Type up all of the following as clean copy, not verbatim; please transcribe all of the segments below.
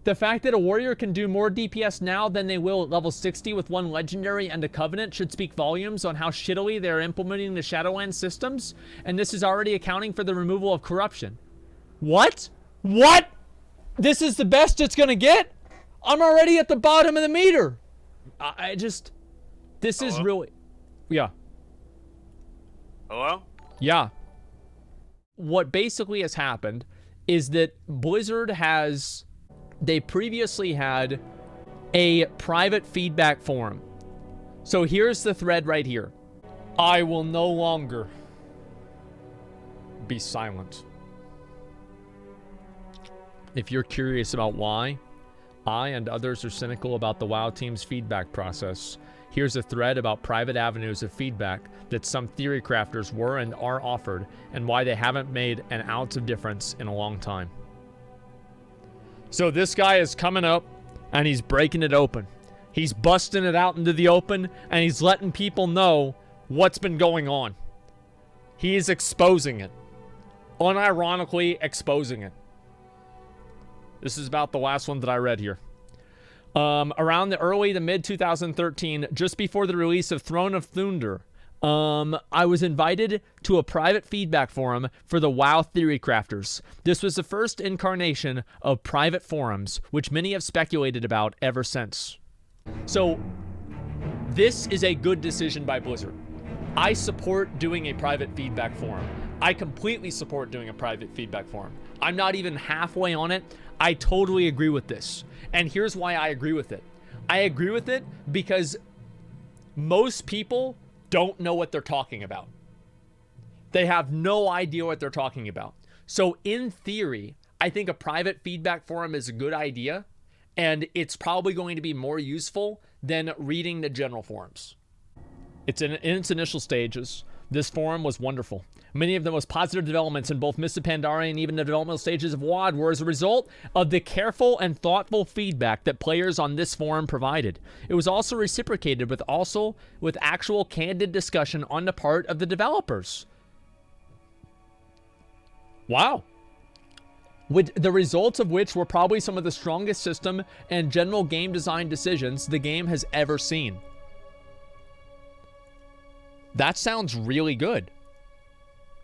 The fact that a warrior can do more DPS now than they will at level 60 with one legendary and a covenant should speak volumes on how shittily they're implementing the Shadowlands systems, and this is already accounting for the removal of corruption. What? What? This is the best it's gonna get? I'm already at the bottom of the meter. This is really... Yeah. Hello? Yeah. What basically has happened is that Blizzard has... They previously had a private feedback forum. So here's the thread right here. I will no longer be silent. If you're curious about why I and others are cynical about the WoW team's feedback process, here's a thread about private avenues of feedback that some theory crafters were and are offered, and why they haven't made an ounce of difference in a long time. So this guy is coming up and he's breaking it open. He's busting it out into the open and he's letting people know what's been going on. He is exposing it. Unironically exposing it. This is about the last one that I read here. Around the early to mid 2013, just before the release of Throne of Thunder, I was invited to a private feedback forum for the WoW theory crafters. This was the first incarnation of private forums, which many have speculated about ever since. So, this is a good decision by Blizzard. I support doing a private feedback forum. I completely support doing a private feedback forum. I'm not even halfway on it. I totally agree with this. And here's why I agree with it. I agree with it because most people don't know what they're talking about. They have no idea what they're talking about. So in theory, I think a private feedback forum is a good idea, and it's probably going to be more useful than reading the general forums. It's in its initial stages. This forum was wonderful. Many of the most positive developments in both Mists of Pandaria and even the developmental stages of WoD were as a result of the careful and thoughtful feedback that players on this forum provided. It was also reciprocated with actual candid discussion on the part of the developers. Wow. With the results of which were probably some of the strongest system and general game design decisions the game has ever seen. That sounds really good.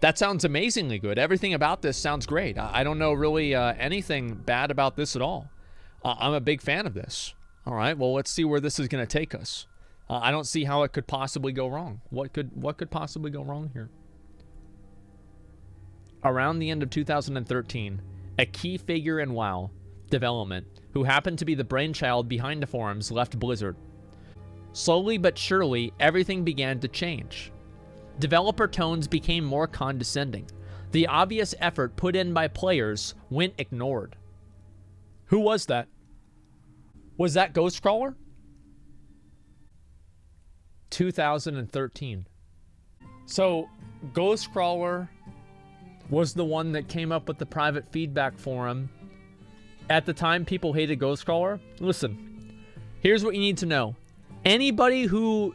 That sounds amazingly good. Everything about this sounds great. I don't know really anything bad about this at all. I'm a big fan of this. All right, well, let's see where this is going to take us. I don't see how it could possibly go wrong. What could possibly go wrong here? Around the end of 2013, a key figure in WoW development, who happened to be the brainchild behind the forums, left Blizzard. Slowly but surely, everything began to change. Developer tones became more condescending. The obvious effort put in by players went ignored. Who was that? Was that Ghostcrawler? 2013. So, Ghostcrawler was the one that came up with the private feedback forum. At the time, people hated Ghostcrawler. Listen, here's what you need to know. Anybody who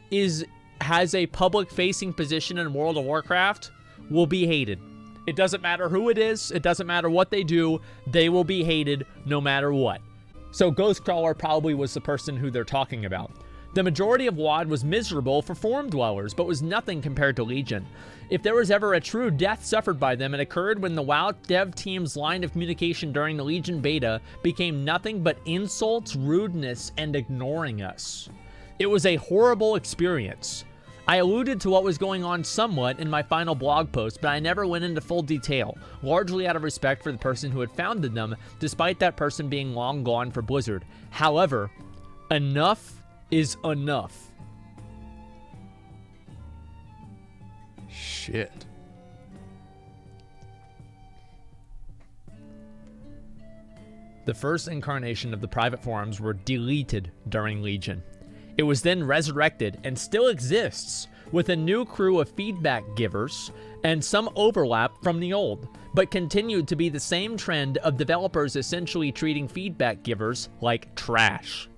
has a public-facing position in World of Warcraft will be hated. It doesn't matter who it is. It doesn't matter what they do. They will be hated no matter what. So Ghostcrawler probably was the person who they're talking about. The majority of WoD was miserable for forum dwellers, but was nothing compared to Legion. If there was ever a true death suffered by them, it occurred when the WoW dev team's line of communication during the Legion beta became nothing but insults, rudeness, and ignoring us. It was a horrible experience. I alluded to what was going on somewhat in my final blog post, but I never went into full detail, largely out of respect for the person who had founded them, despite that person being long gone for Blizzard. However, enough is enough. Shit. The first incarnation of the private forums were deleted during Legion. It was then resurrected and still exists with a new crew of feedback givers and some overlap from the old, but continued to be the same trend of developers essentially treating feedback givers like trash.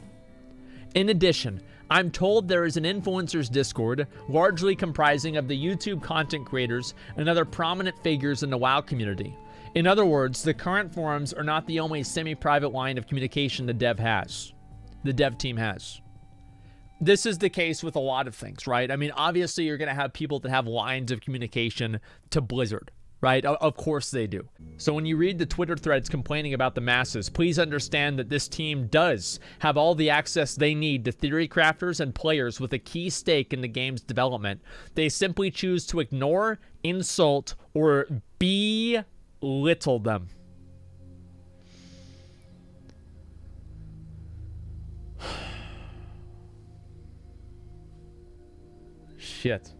In addition, I'm told there is an influencers Discord, largely comprising of the YouTube content creators and other prominent figures in the WoW community. In other words, the current forums are not the only semi-private line of communication the dev team has. This is the case with a lot of things, right? I mean, obviously you're going to have people that have lines of communication to Blizzard, right? Of course they do. So when you read the Twitter threads complaining about the masses, please understand that this team does have all the access they need to theory crafters and players with a key stake in the game's development. They simply choose to ignore, insult, or belittle them. Shit.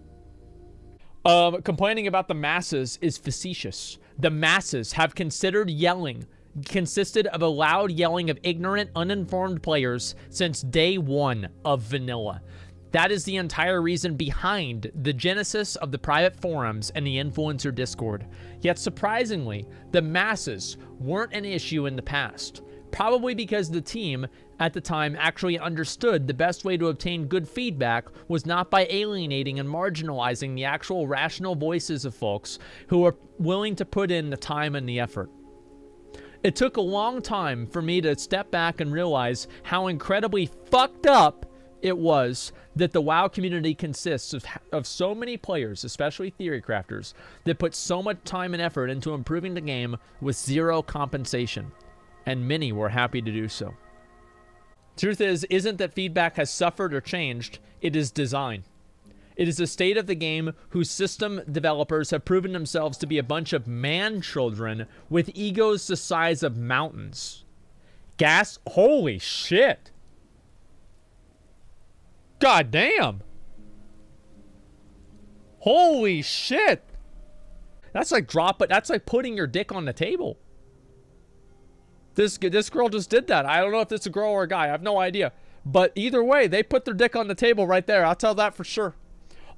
Complaining about the masses is facetious. The masses have consisted of a loud yelling of ignorant, uninformed players since day one of vanilla. That is the entire reason behind the genesis of the private forums and the influencer Discord. Yet surprisingly, the masses weren't an issue in the past. Probably because the team at the time actually understood the best way to obtain good feedback was not by alienating and marginalizing the actual rational voices of folks who are willing to put in the time and the effort. It took a long time for me to step back and realize how incredibly fucked up it was that the WoW community consists of so many players, especially theory crafters, that put so much time and effort into improving the game with zero compensation. And many were happy to do so. Truth isn't that feedback has suffered or changed, it is design. It is a state of the game whose system developers have proven themselves to be a bunch of man-children with egos the size of mountains. Holy shit! God damn! Holy shit! That's like putting your dick on the table. This girl just did that. I don't know if it's a girl or a guy. I have no idea. But either way, they put their dick on the table right there. I'll tell that for sure.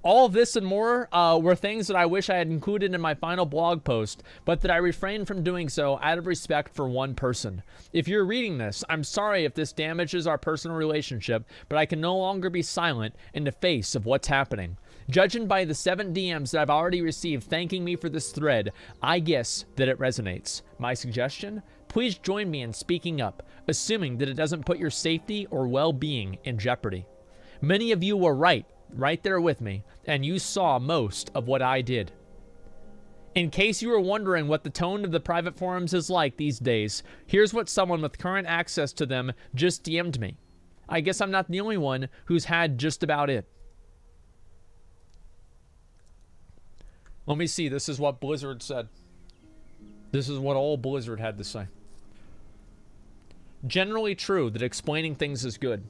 All of this and more were things that I wish I had included in my final blog post, but that I refrained from doing so out of respect for one person. If you're reading this, I'm sorry if this damages our personal relationship, but I can no longer be silent in the face of what's happening. Judging by the 7 DMs that I've already received thanking me for this thread, I guess that it resonates. My suggestion? Please join me in speaking up, assuming that it doesn't put your safety or well-being in jeopardy. Many of you were right there with me, and you saw most of what I did. In case you were wondering what the tone of the private forums is like these days, here's what someone with current access to them just DM'd me. I guess I'm not the only one who's had just about it. Let me see. This is what Blizzard said. This is what old Blizzard had to say. Generally true that explaining things is good,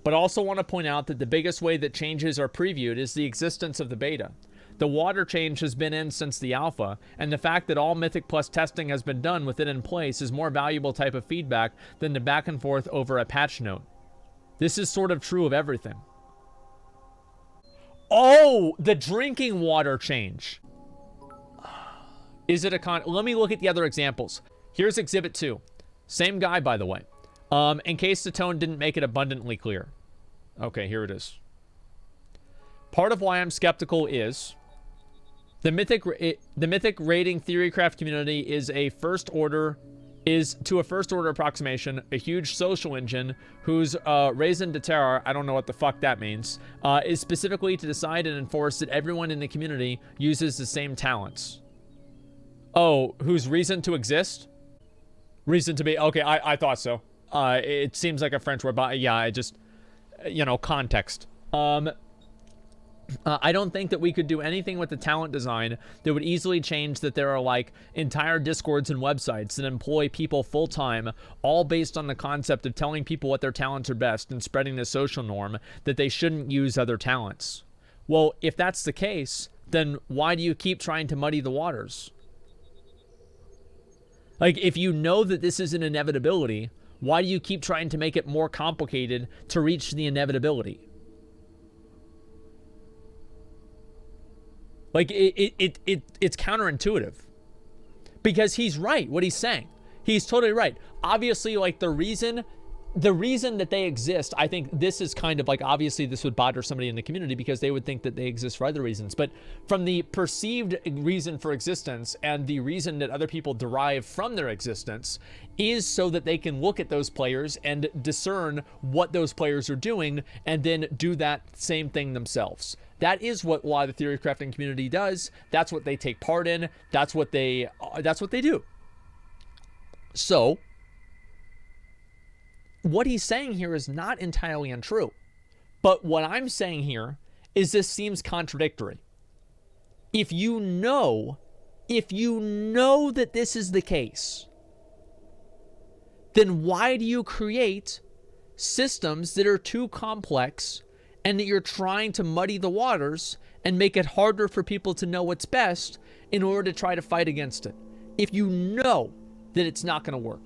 but also want to point out that the biggest way that changes are previewed is the existence of the beta. The water change has been in since the alpha, and the fact that all Mythic Plus testing has been done with it in place is more valuable type of feedback than the back and forth over a patch note. This is sort of true of everything. Oh, the drinking water change. Is it a let me look at the other examples. Here's Exhibit 2. Same guy, by the way. In case the tone didn't make it abundantly clear. Okay, here it is. Part of why I'm skeptical is the mythic rating theorycraft community is to a first order approximation, a huge social engine whose raison d'etre, I don't know what the fuck that means, is specifically to decide and enforce that everyone in the community uses the same talents. Oh, whose reason to exist? Reason to be, okay, I thought so. It seems like a French word, but yeah, I just, context. I don't think that we could do anything with the talent design that would easily change that there are like entire discords and websites that employ people full-time, all based on the concept of telling people what their talents are best and spreading the social norm that they shouldn't use other talents. Well, if that's the case, then why do you keep trying to muddy the waters? Like, if you know that this is an inevitability, why do you keep trying to make it more complicated to reach the inevitability? Like, it's counterintuitive. Because he's right, what he's saying. He's totally right. Obviously, like, the reason the reason that they exist, I think this is kind of like, obviously this would bother somebody in the community because they would think that they exist for other reasons. But from the perceived reason for existence and the reason that other people derive from their existence is so that they can look at those players and discern what those players are doing and then do that same thing themselves. That is what a lot of the theory crafting community does. That's what they take part in. That's what they do. So what he's saying here is not entirely untrue. But what I'm saying here is this seems contradictory. If you know that this is the case, then why do you create systems that are too complex and that you're trying to muddy the waters and make it harder for people to know what's best in order to try to fight against it, if you know that it's not going to work?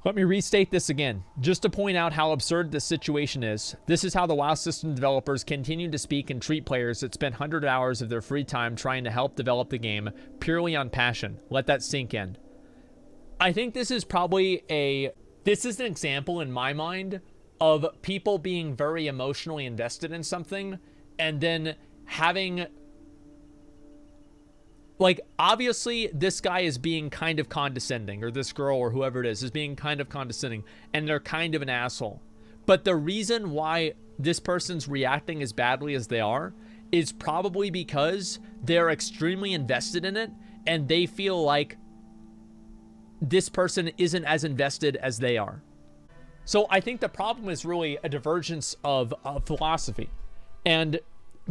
Let me restate this again, just to point out how absurd this situation is. This is how the WoW system developers continue to speak and treat players that spend 100 hours of their free time trying to help develop the game purely on passion. Let that sink in. I think this is probably this is an example in my mind of people being very emotionally invested in something and then having, like, obviously this guy is being kind of condescending, or this girl or whoever it is being kind of condescending, and they're kind of an asshole. But the reason why this person's reacting as badly as they are is probably because they're extremely invested in it and they feel like this person isn't as invested as they are. So I think the problem is really a divergence of philosophy, and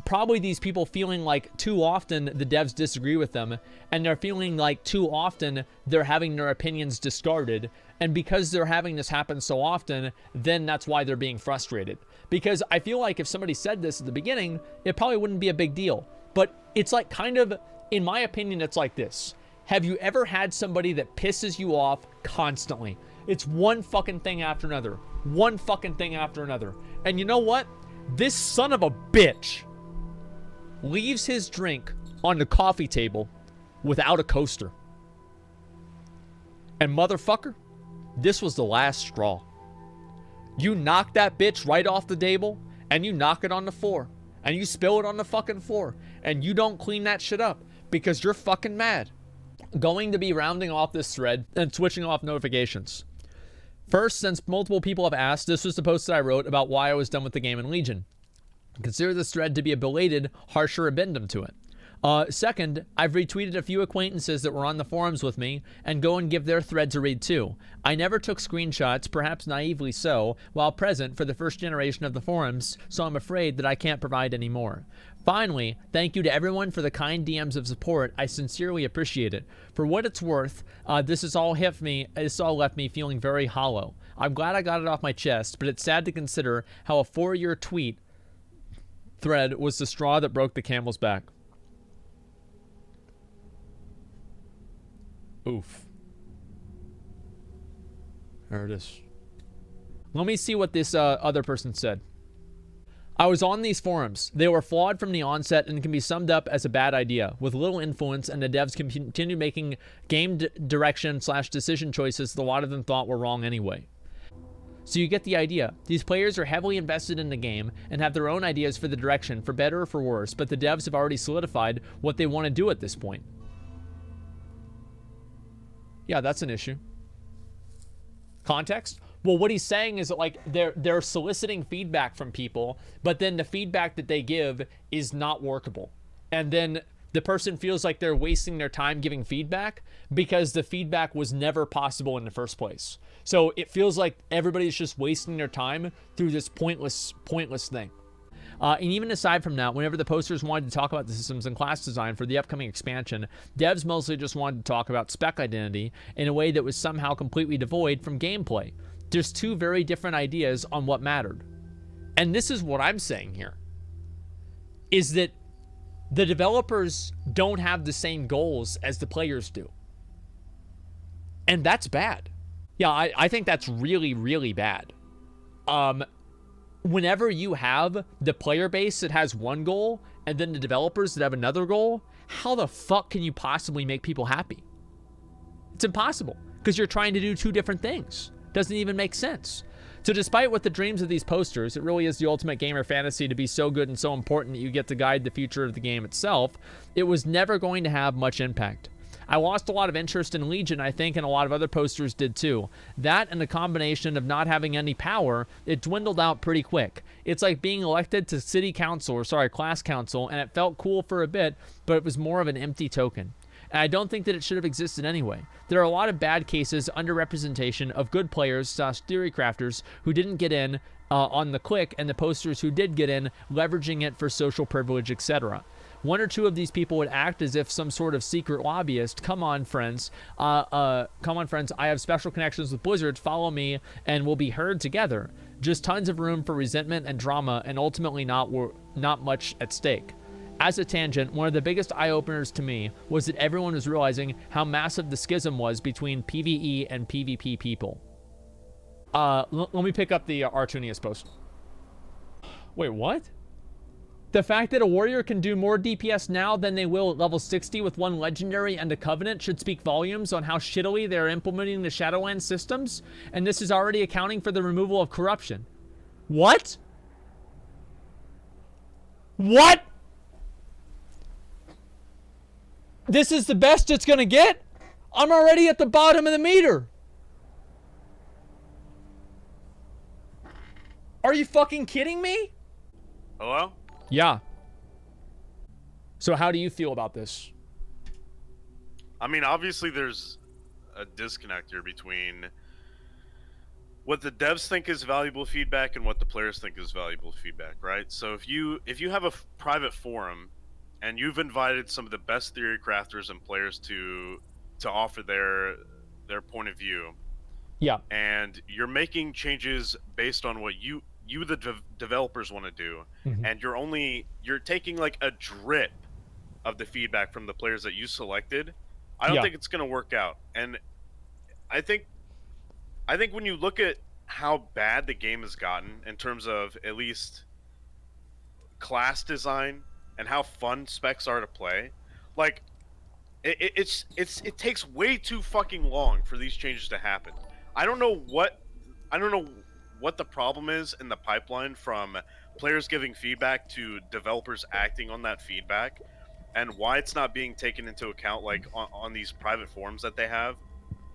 probably these people feeling like too often the devs disagree with them, and they're feeling like too often they're having their opinions discarded, and because they're having this happen so often, then that's why they're being frustrated. Because I feel like if somebody said this at the beginning, it probably wouldn't be a big deal. But it's like, kind of, in my opinion, it's like this. Have you ever had somebody that pisses you off constantly? It's one fucking thing after another. One fucking thing after another. And you know what? This son of a bitch leaves his drink on the coffee table without a coaster. And motherfucker, this was the last straw. You knock that bitch right off the table, and you knock it on the floor, and you spill it on the fucking floor, and you don't clean that shit up because you're fucking mad. Going to be rounding off this thread and switching off notifications. First, since multiple people have asked, this was the post that I wrote about why I was done with the game in Legion. Consider this thread to be a belated, harsher addendum to it. Second, I've retweeted a few acquaintances that were on the forums with me and go and give their thread to read too. I never took screenshots, perhaps naively so, while present for the first generation of the forums, so I'm afraid that I can't provide any more. Finally, thank you to everyone for the kind DMs of support. I sincerely appreciate it. For what it's worth, this all left me feeling very hollow. I'm glad I got it off my chest, but it's sad to consider how a 4-year tweet thread was the straw that broke the camel's back. Oof. There it is. Let me see what this other person said. I was on these forums. They were flawed from the onset and can be summed up as a bad idea, with little influence, and the devs continue making game direction/decision choices that a lot of them thought were wrong anyway. So you get the idea. These players are heavily invested in the game and have their own ideas for the direction, for better or for worse, but the devs have already solidified what they want to do at this point. Yeah, that's an issue. Context? Well, what he's saying is that, like, they're soliciting feedback from people, but then the feedback that they give is not workable. And then the person feels like they're wasting their time giving feedback because the feedback was never possible in the first place. So it feels like everybody's just wasting their time through this pointless thing. And even aside from that, whenever the posters wanted to talk about the systems and class design for the upcoming expansion, devs mostly just wanted to talk about spec identity in a way that was somehow completely devoid from gameplay. There's two very different ideas on what mattered. And this is what I'm saying here, is that the developers don't have the same goals as the players do. And that's bad. Yeah, I think that's really, really bad. Whenever you have the player base that has one goal and then the developers that have another goal, how the fuck can you possibly make people happy? It's impossible, because you're trying to do two different things. Doesn't even make sense. So despite what the dreams of these posters, it really is the ultimate gamer fantasy to be so good and so important that you get to guide the future of the game itself, it was never going to have much impact. I lost a lot of interest in Legion, I think, and a lot of other posters did too. That and the combination of not having any power, it dwindled out pretty quick. It's like being elected to city council, or sorry, class council, and it felt cool for a bit, but it was more of an empty token. And I don't think that it should have existed anyway. There are a lot of bad cases, underrepresentation of good players / theory crafters who didn't get in on the click, and the posters who did get in, leveraging it for social privilege, etc. One or two of these people would act as if some sort of secret lobbyist. Come on, friends. I have special connections with Blizzard. Follow me, and we'll be heard together. Just tons of room for resentment and drama, and ultimately not much at stake. As a tangent, one of the biggest eye-openers to me was that everyone was realizing how massive the schism was between PvE and PvP people. Let me pick up the Artunius post. Wait, what? The fact that a warrior can do more DPS now than they will at level 60 with one legendary and a covenant should speak volumes on how shittily they're implementing the Shadowlands systems, and this is already accounting for the removal of corruption. What? What? This is the best it's gonna get? I'm already at the bottom of the meter. Are you fucking kidding me? Hello? Yeah. So how do you feel about this? I mean, obviously there's a disconnect here between what the devs think is valuable feedback and what the players think is valuable feedback, right? So if you have a private forum and you've invited some of the best theory crafters and players to offer their point of view, yeah, and you're making changes based on what you the developers want to do, and you're taking like a drip of the feedback from the players that you selected, I don't think it's going to work out. And I think when you look at how bad the game has gotten in terms of at least class design and how fun specs are to play, like it takes way too fucking long for these changes to happen. I don't know what the problem is in the pipeline from players giving feedback to developers acting on that feedback, and why it's not being taken into account like on these private forums that they have,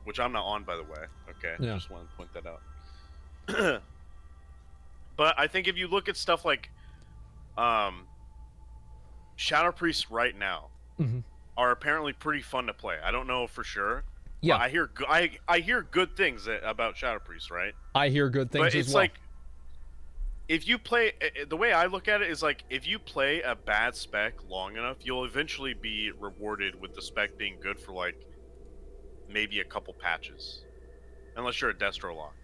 which I'm not on, by the way. Okay, yeah. Just wanted to point that out. But I think if you look at stuff like Shadow Priests right now are apparently pretty fun to play. I don't know for sure. Yeah, I hear good things about Shadow Priest, right? I hear good things as well. But it's like, if you play, the way I look at it is like, if you play a bad spec long enough, you'll eventually be rewarded with the spec being good for like maybe a couple patches, unless you're a Destro lock.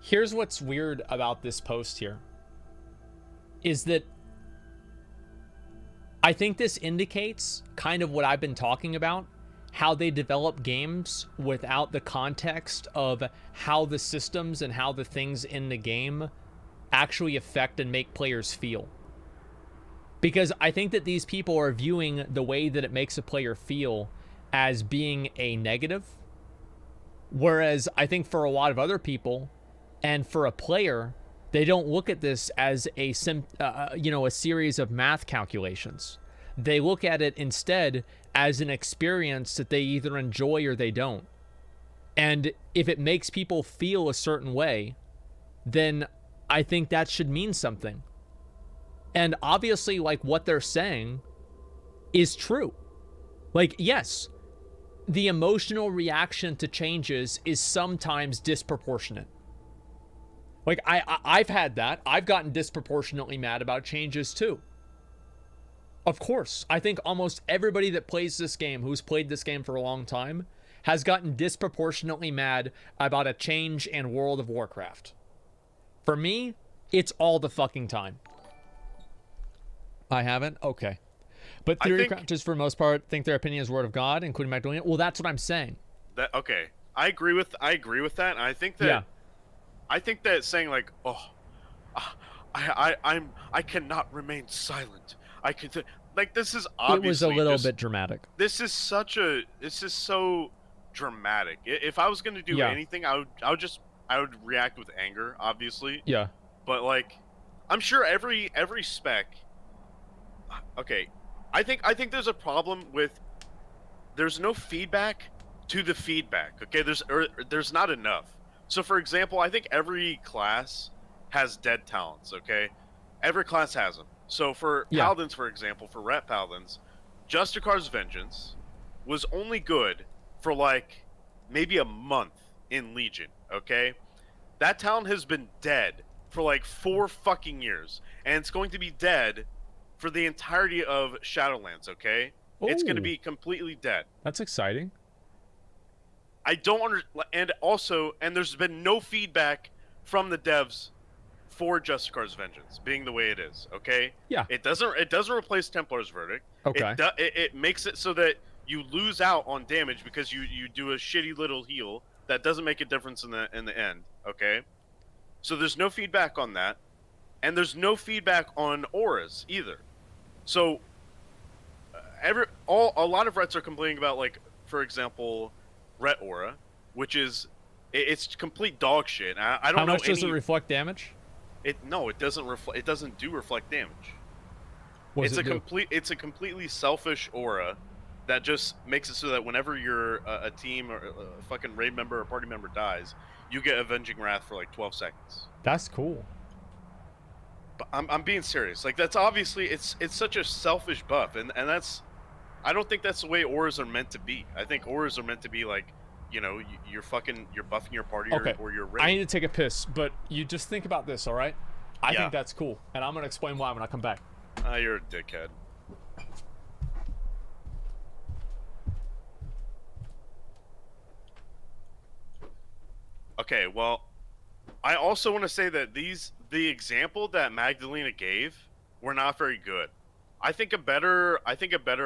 Here's what's weird about this post here, is that I think this indicates kind of what I've been talking about, how they develop games without the context of how the systems and how the things in the game actually affect and make players feel. Because I think that these people are viewing the way that it makes a player feel as being a negative, whereas I think for a lot of other people and for a player, they don't look at this as a series of math calculations. They look at it instead as an experience that they either enjoy or they don't. And if it makes people feel a certain way, then I think that should mean something. And obviously, like, what they're saying is true. Like, yes, the emotional reaction to changes is sometimes disproportionate. Like, I've had that. I've gotten disproportionately mad about changes too. Of course, I think almost everybody that plays this game, who's played this game for a long time, has gotten disproportionately mad about a change in World of Warcraft. For me, it's all the fucking time. I haven't? Okay. But theory crafters, for the most part, think their opinion is word of God, including Magdalena. Well, that's what I'm saying. Okay. I agree with that, and I think that... Yeah. I think that saying like, I cannot remain silent. this is It was a obviously little bit dramatic. This is so dramatic. If I was gonna do anything, I would react with anger, obviously. Yeah. But like, I'm sure every spec. Okay, I think there's a problem with there's no feedback to the feedback. Okay, there's not enough. So for example, I think every class has dead talents. Okay, every class has them. So for Paladins, for example, for Ret Paladins, Justicar's Vengeance was only good for like maybe a month in Legion, okay? That talent has been dead for like 4 fucking years, and it's going to be dead for the entirety of Shadowlands, okay? Ooh. It's going to be completely dead. That's exciting. I don't understand, and there's been no feedback from the devs for Justicar's Vengeance being the way it is, okay? Yeah. It doesn't replace Templar's Verdict. Okay. It makes it so that you lose out on damage because you do a shitty little heal that doesn't make a difference in the end, okay? So there's no feedback on that, and there's no feedback on auras either. So a lot of Rets are complaining about, like, for example, Ret aura, which is it's complete dog shit. I don't know. How much does it reflect damage? It doesn't reflect. It doesn't do reflect damage. It's a completely selfish aura that just makes it so that whenever you're a team or a fucking raid member or party member dies, you get Avenging Wrath for like 12 seconds. That's cool. But I'm being serious. Like, that's obviously it's such a selfish buff, and that's, I don't think that's the way auras are meant to be. I think auras are meant to be like, you know, you're buffing your party or your raid. I need to take a piss, but you just think about this, all right? I think that's cool, and I'm gonna explain why when I come back. You're a dickhead. Okay, well, I also want to say that the example that Magdalena gave were not very good. I think a better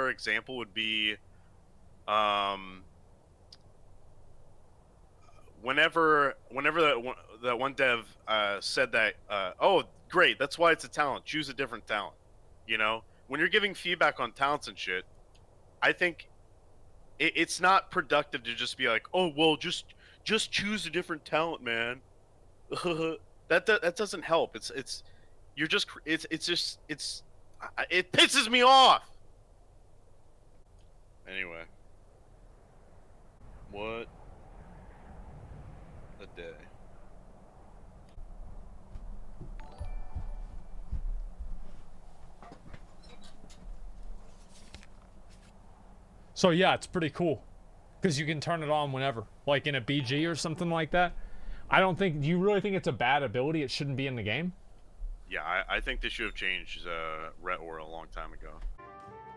example would be, whenever that one dev said that, oh great, that's why it's a talent. Choose a different talent. You know, when you're giving feedback on talents and shit, I think it's not productive to just be like, oh well, just choose a different talent, man. that doesn't help. It pisses me off. Anyway, what a day. So yeah, it's pretty cool because you can turn it on whenever, like in a BG or something like that. I don't think. Do you really think it's a bad ability? It shouldn't be in the game. Yeah, I think they should have changed Ret Aura a long time ago.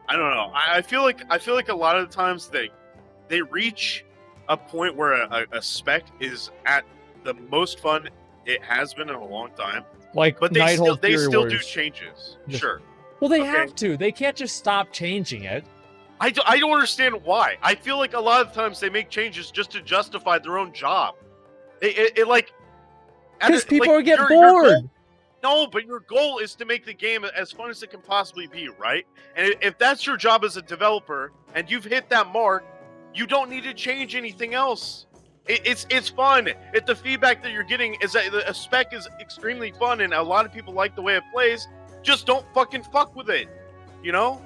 I don't know. I feel like a lot of the times they reach a point where a spec is at the most fun it has been in a long time. Like, but they still do changes. Yes. Sure. Well, they have to. They can't just stop changing it. I don't understand why. I feel like a lot of times they make changes just to justify their own job. It like, because people are getting bored. No, but your goal is to make the game as fun as it can possibly be, right? And if that's your job as a developer and you've hit that mark, you don't need to change anything else. It's fun. If the feedback that you're getting is that a spec is extremely fun and a lot of people like the way it plays, just don't fucking fuck with it. You know?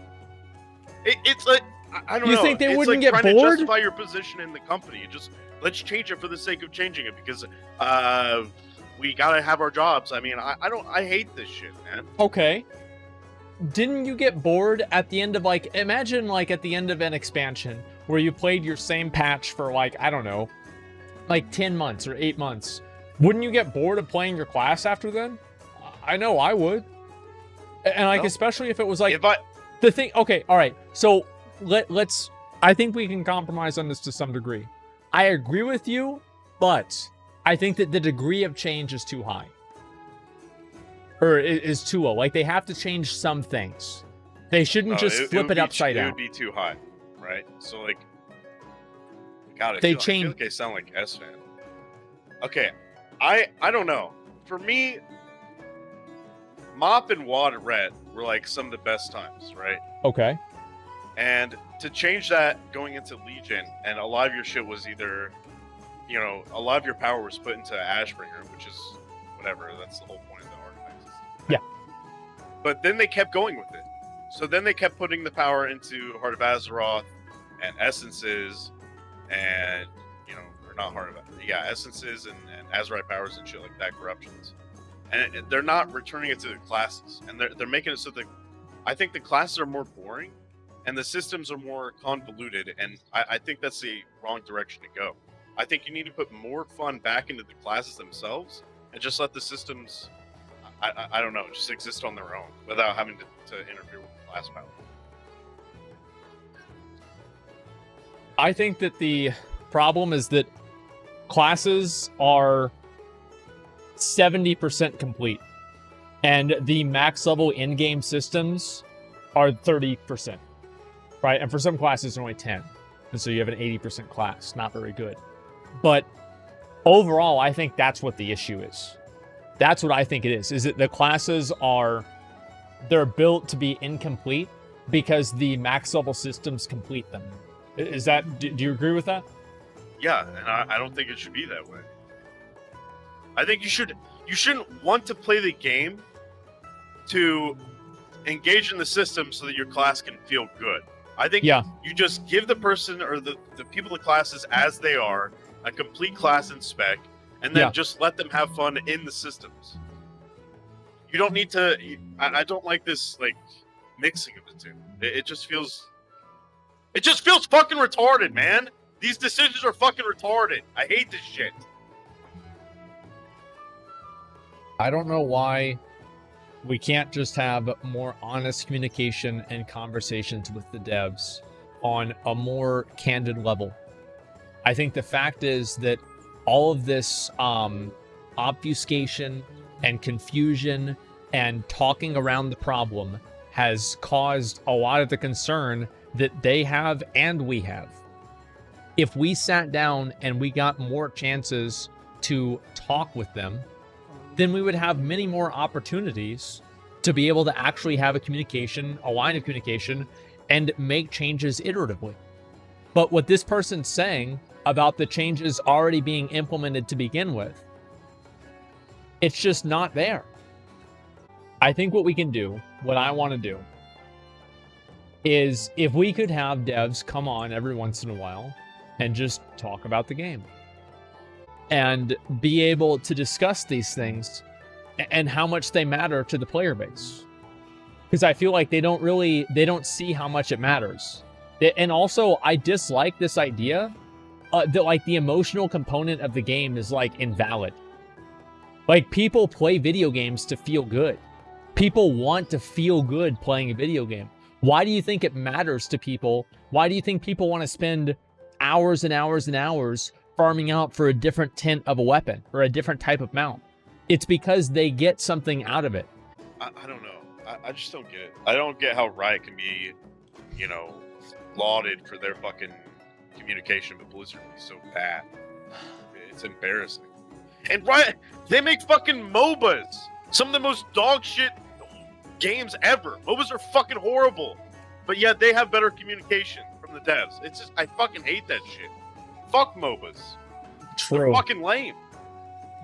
It's like, I don't know. You think they wouldn't like get trying bored? to justify your position in the company. Just let's change it for the sake of changing it because we gotta have our jobs. I mean, I hate this shit, man. Okay. Didn't you get bored at the end of, like, imagine like at the end of an expansion where you played your same patch for like, I don't know, like 10 months or 8 months. Wouldn't you get bored of playing your class after then? I know I would. And like, especially if it was like the thing. Okay, all right. So let's. I think we can compromise on this to some degree. I agree with you, but I think that the degree of change is too high, or is too low. Like, they have to change some things. They shouldn't just flip it upside down. It would be too high, right? So like, God, I they feel like I sound like S-Fan. Okay, I don't know. For me, Mop and Wad Ret were like some of the best times, right? Okay. And to change that going into Legion, and a lot of your shit was either, a lot of your power was put into Ashbringer, which is whatever. That's the whole point of the artifact system. Yeah. But then they kept going with it. So then they kept putting the power into Heart of Azeroth and Essences and, or not Heart of Essences and Azerite powers and shit like that, corruptions. And they're not returning it to the classes. And they're making it so that I think the classes are more boring and the systems are more convoluted. And I think that's the wrong direction to go. I think you need to put more fun back into the classes themselves and just let the systems, I don't know, just exist on their own without having to interfere with the class power. I think that the problem is that classes are 70% complete, and the max level in-game systems are 30%, right? And for some classes, they're only 10, and so you have an 80% class. Not very good. But overall, I think that's what the issue is. That's what I think it is that the classes they're built to be incomplete because the max level systems complete them. Is that, do you agree with that? Yeah, and I don't think it should be that way. I think you shouldn't want to play the game to engage in the system so that your class can feel good. I think you just give the person or the people in classes as they are a complete class and spec, and then just let them have fun in the systems. You don't need to. I don't like this like mixing of the two. It just feels fucking retarded, man. These decisions are fucking retarded. I hate this shit. I don't know why we can't just have more honest communication and conversations with the devs on a more candid level. I think the fact is that all of this obfuscation and confusion and talking around the problem has caused a lot of the concern that they have and we have. If we sat down and we got more chances to talk with them, then we would have many more opportunities to be able to actually have a line of communication, and make changes iteratively. But what this person's saying about the changes already being implemented to begin with, it's just not there. I think what we can do, what I want to do, is if we could have devs come on every once in a while and just talk about the game and be able to discuss these things and how much they matter to the player base. Because I feel like they don't see how much it matters. And also, I dislike this idea that like the emotional component of the game is like invalid. Like, people play video games to feel good. People want to feel good playing a video game. Why do you think it matters to people? Why do you think people want to spend hours and hours and hours farming out for a different tint of a weapon or a different type of mount? It's because they get something out of it. I don't know. I just don't get it. I don't get how Riot can be, lauded for their fucking communication, but Blizzard is so bad. It's embarrassing. And Riot, they make fucking MOBAs. Some of the most dog shit games ever. MOBAs are fucking horrible. But yet they have better communication from the devs. It's just, I fucking hate that shit. Fuck MOBAs. True. They're fucking lame.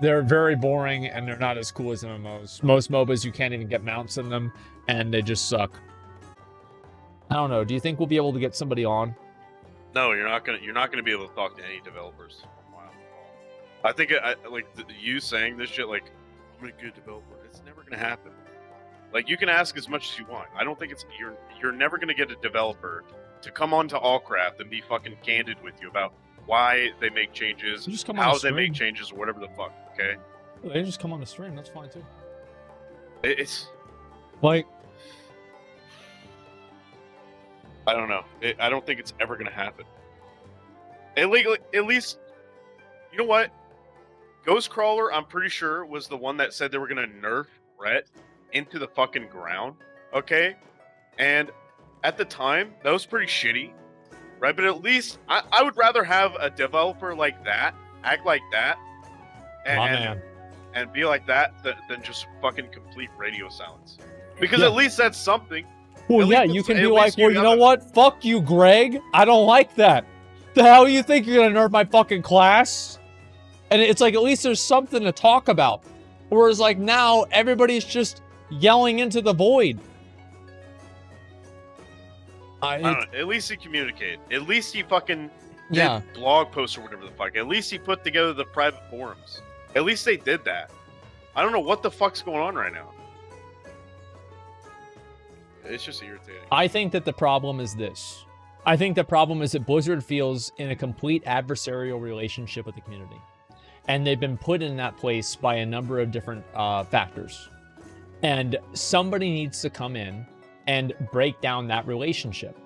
They're very boring, and they're not as cool as MMOs. Most MOBAs, you can't even get mounts in them, and they just suck. I don't know. Do you think we'll be able to get somebody on? No, you're not gonna be able to talk to any developers. Wow. I think you saying this shit like, I'm a good developer. It's never gonna happen. Like, you can ask as much as you want. I don't think you're never gonna get a developer to come onto Allcraft and be fucking candid with you about why they make changes, how they make changes, or whatever the fuck. Okay. They just come on the stream. That's fine too. It's like, I don't know. I don't think it's ever gonna happen. At least, you know what? Ghostcrawler, I'm pretty sure, was the one that said they were gonna nerf Ret into the fucking ground. Okay, and at the time, that was pretty shitty, right? But at least I would rather have a developer like that act like that, and and be like that than just fucking complete radio silence. Because at least that's something. Well, yeah, you can be like, well, you know what? Fuck you, Greg. I don't like that. The hell you think you're gonna nerd my fucking class? And it's like, at least there's something to talk about. Whereas like now, everybody's just yelling into the void. I don't know. At least he communicated. At least he fucking did blog posts or whatever the fuck. At least he put together the private forums. At least they did that. I don't know what the fuck's going on right now. It's just irritating. I think that the problem is this. I think the problem is that Blizzard feels in a complete adversarial relationship with the community. And they've been put in that place by a number of different factors. And somebody needs to come in and break down that relationship.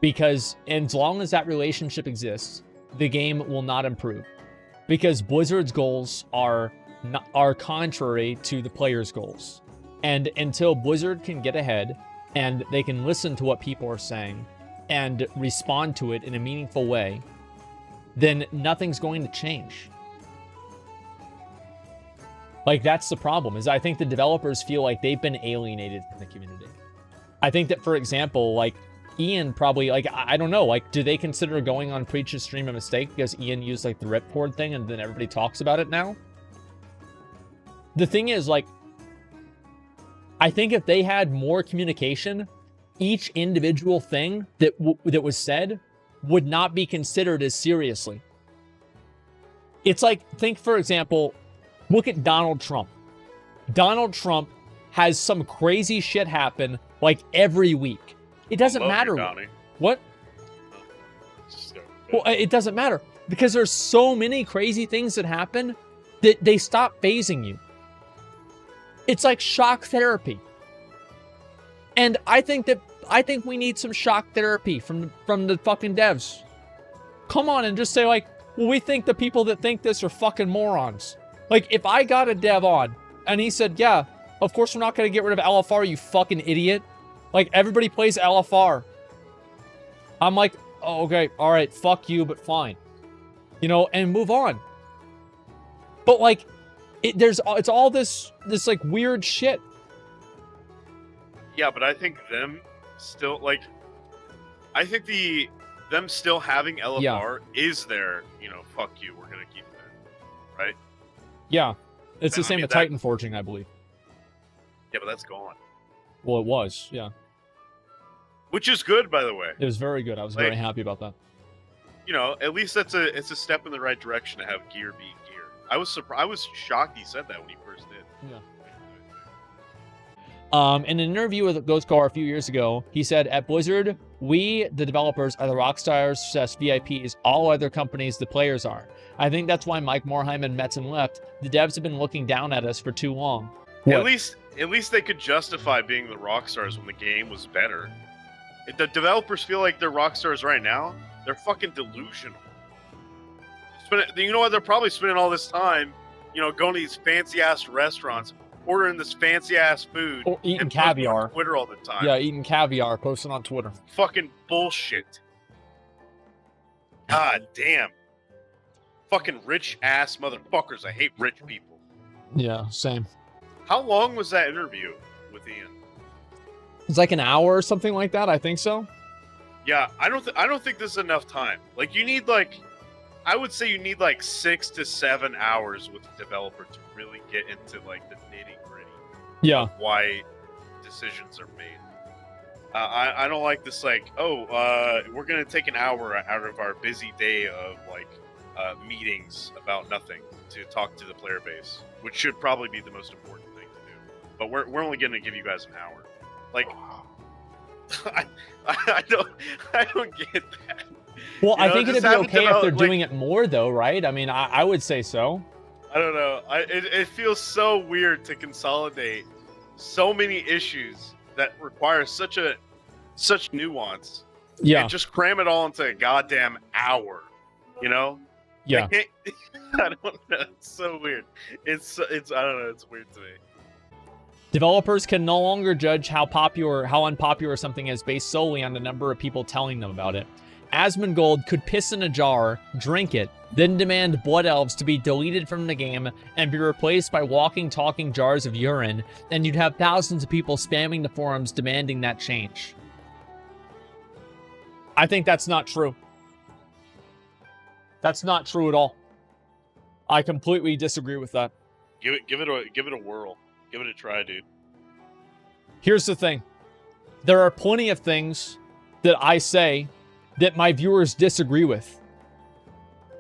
Because as long as that relationship exists, the game will not improve. Because Blizzard's goals are contrary to the players' goals. And until Blizzard can get ahead and they can listen to what people are saying and respond to it in a meaningful way, then nothing's going to change. Like, that's the problem, is I think the developers feel like they've been alienated from the community. I think that, for example, like, Ian probably, like, I don't know, like, do they consider going on Preach's stream a mistake because Ian used, like, the ripcord thing and then everybody talks about it now? The thing is, like, I think if they had more communication, each individual thing that was said would not be considered as seriously. It's like, think, for example, look at Donald Trump. Donald Trump has some crazy shit happen, like, every week. It doesn't matter. What? Well, it doesn't matter. Because there's so many crazy things that happen that they stop phasing you. It's like shock therapy. And I think we need some shock therapy from the fucking devs. Come on and just say, like, well, we think the people that think this are fucking morons. Like, if I got a dev on and he said, yeah, of course we're not going to get rid of LFR, you fucking idiot. Like, everybody plays LFR. I'm like, oh, okay, all right, fuck you, but fine. You know, and move on. But, like, it's all this like, weird shit. Yeah, but I think them still, like, I think them still having LFR is their, you know, fuck you, we're going to keep it, right? Yeah. It's the same with Titan Forging, I believe. Yeah, but that's gone. Well, it was, yeah. Which is good, by the way. It was very good. I was very happy about that. You know, at least it's a step in the right direction to have gear be gear. I was shocked he said that when he first did. Yeah. In an interview with Ghostcar a few years ago, he said, at Blizzard, we, the developers, are the rockstars, VIPs, all other companies the players are. I think that's why Mike Morheim and Metzen left. The devs have been looking down at us for too long. What? At least they could justify being the rockstars when the game was better. If the developers feel like they're rockstars right now, they're fucking delusional. You know what? They're probably spending all this time, you know, going to these fancy-ass restaurants, ordering this fancy-ass food, or eating and caviar on Twitter all the time. Yeah, eating caviar, posting on Twitter. Fucking bullshit. God damn. Fucking rich-ass motherfuckers. I hate rich people. Yeah, same. How long was that interview with Ian? It's like an hour or something like that. I think so. Yeah, I don't think this is enough time. Like, you need, like, I would say you need like 6 to 7 hours with the developer to really get into like the nitty gritty. Yeah. Of why decisions are made. I don't like this like, we're gonna take an hour out of our busy day of like meetings about nothing to talk to the player base, which should probably be the most important thing to do. But we're only gonna give you guys an hour. Like, I don't get that. Well, I think it'd be okay if they're doing it more, though, right? I mean, I would say so. I don't know. It feels so weird to consolidate so many issues that require such nuance. Yeah. And just cram it all into a goddamn hour. You know? Yeah. I don't know. It's so weird. It's I don't know. It's weird to me. Developers can no longer judge how unpopular something is based solely on the number of people telling them about it. Asmongold could piss in a jar, drink it, then demand Blood Elves to be deleted from the game and be replaced by walking, talking jars of urine, and you'd have thousands of people spamming the forums demanding that change. I think that's not true. That's not true at all. I completely disagree with that. Give it a whirl. Give it a try, dude. Here's the thing. There are plenty of things that I say that my viewers disagree with.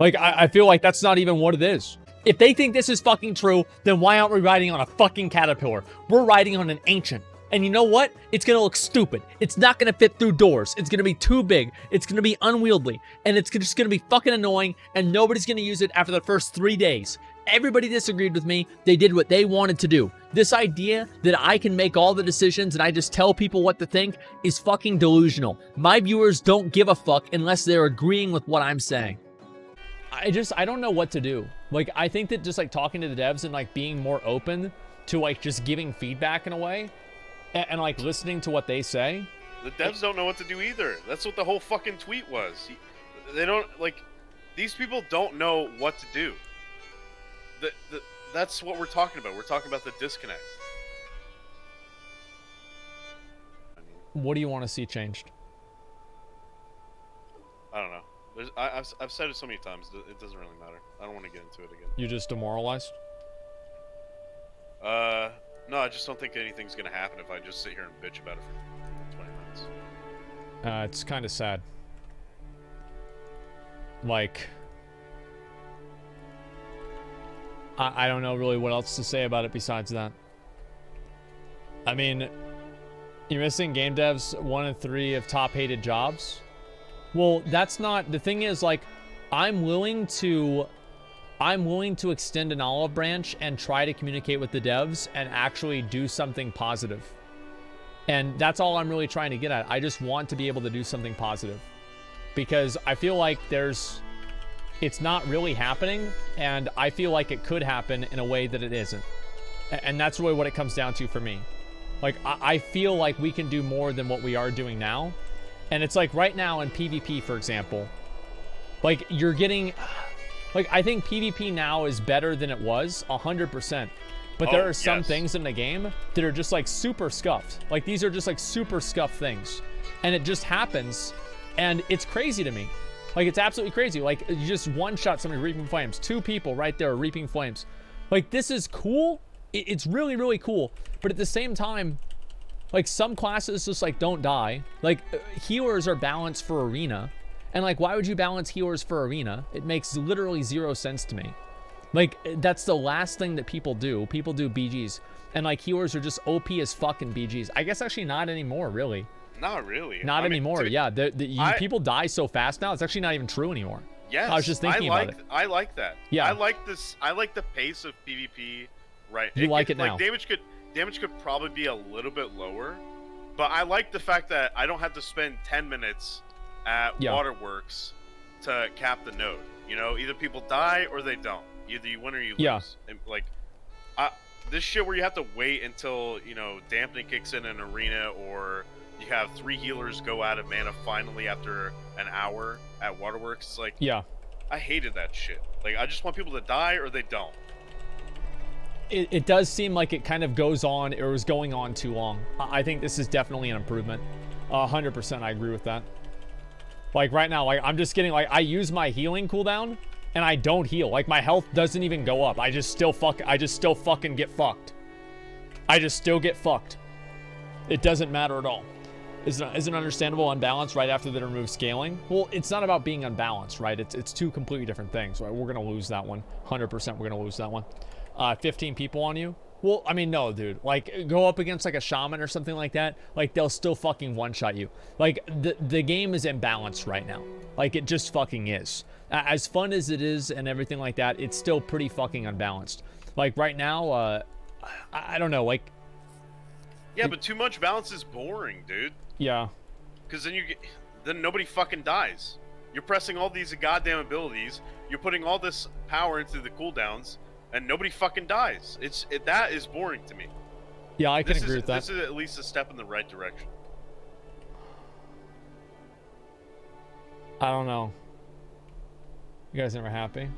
Like, I feel like that's not even what it is. If they think this is fucking true, then why aren't we riding on a fucking caterpillar? We're riding on an ancient. And you know what? It's gonna look stupid. It's not gonna fit through doors. It's gonna be too big. It's gonna be unwieldy. And it's just gonna be fucking annoying, and nobody's gonna use it after the first 3 days. Everybody disagreed with me. They did what they wanted to do. This idea that I can make all the decisions and I just tell people what to think is fucking delusional. My viewers don't give a fuck unless they're agreeing with what I'm saying. I don't know what to do. Like, I think that just like talking to the devs and like being more open to like just giving feedback in a way and like listening to what they say. The devs don't know what to do either. That's what the whole fucking tweet was. They don't, like, these people don't know what to do. That's what we're talking about. We're talking about the disconnect. What do you want to see changed? I don't know. I've said it so many times. It doesn't really matter. I don't want to get into it again. You just demoralized? No, I just don't think anything's gonna happen if I just sit here and bitch about it for 20 minutes. It's kind of sad. Like, I don't know really what else to say about it besides that. I mean, you're missing game devs 1 and 3 of top hated jobs. Well, that's not, the thing is, like, I'm willing to extend an olive branch and try to communicate with the devs and actually do something positive. And that's all I'm really trying to get at. I just want to be able to do something positive. Because I feel like it's not really happening, and I feel like it could happen in a way that it isn't. And that's really what it comes down to for me. Like, I feel like we can do more than what we are doing now. And it's like right now in PvP, for example, like you're getting, like, I think PvP now is better than it was 100%. But there are some things in the game that are just like super scuffed. Like, these are just like super scuffed things. And it just happens. And it's crazy to me. Like, it's absolutely crazy. Like, you just one-shot somebody reaping flames. 2 people right there reaping flames. Like, this is cool. It's really, really cool. But at the same time, like, some classes just, like, don't die. Like, healers are balanced for arena. And, like, why would you balance healers for arena? It makes literally 0 sense to me. Like, that's the last thing that people do. People do BGs. And, like, healers are just OP as fucking BGs. I guess actually not anymore, really. Not really. Not anymore, yeah. People die so fast now, it's actually not even true anymore. Yes, I was just thinking about it. I like that. Yeah. I like this. I like the pace of PvP. Right. You like it now. Like, damage could probably be a little bit lower, but I like the fact that I don't have to spend 10 minutes at Waterworks to cap the node. You know, either people die or they don't. Either you win or you lose. Yeah. And, like, this shit where you have to wait until, you know, dampening kicks in an arena, or you have 3 healers go out of mana finally after an hour at Waterworks. It's like, yeah, I hated that shit. Like, I just want people to die or they don't. It does seem like it kind of goes on, or is going on too long. I think this is definitely an improvement. 100%, I agree with that. Like, right now, like, I'm just getting, like, I use my healing cooldown, and I don't heal. Like, my health doesn't even go up. I just still fucking get fucked. I just still get fucked. It doesn't matter at all. Is an understandable unbalance right after they remove scaling? Well, it's not about being unbalanced, right? It's 2 completely different things. Right? We're gonna lose that one. 100%, we're gonna lose that one. 15 people on you? Well, I mean, no, dude. Like, go up against, like, a shaman or something like that. Like, they'll still fucking one-shot you. Like, the game is imbalanced right now. Like, it just fucking is. As fun as it is and everything like that, it's still pretty fucking unbalanced. Like, right now, I don't know, like... Yeah, but too much balance is boring, dude. Yeah. Because then nobody fucking dies. You're pressing all these goddamn abilities, you're putting all this power into the cooldowns, and nobody fucking dies. That is boring to me. Yeah, I can agree with that. This is at least a step in the right direction. I don't know. You guys never happy?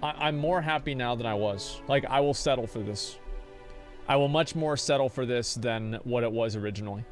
I'm more happy now than I was. I will settle for this. I will much more settle for this than what it was originally.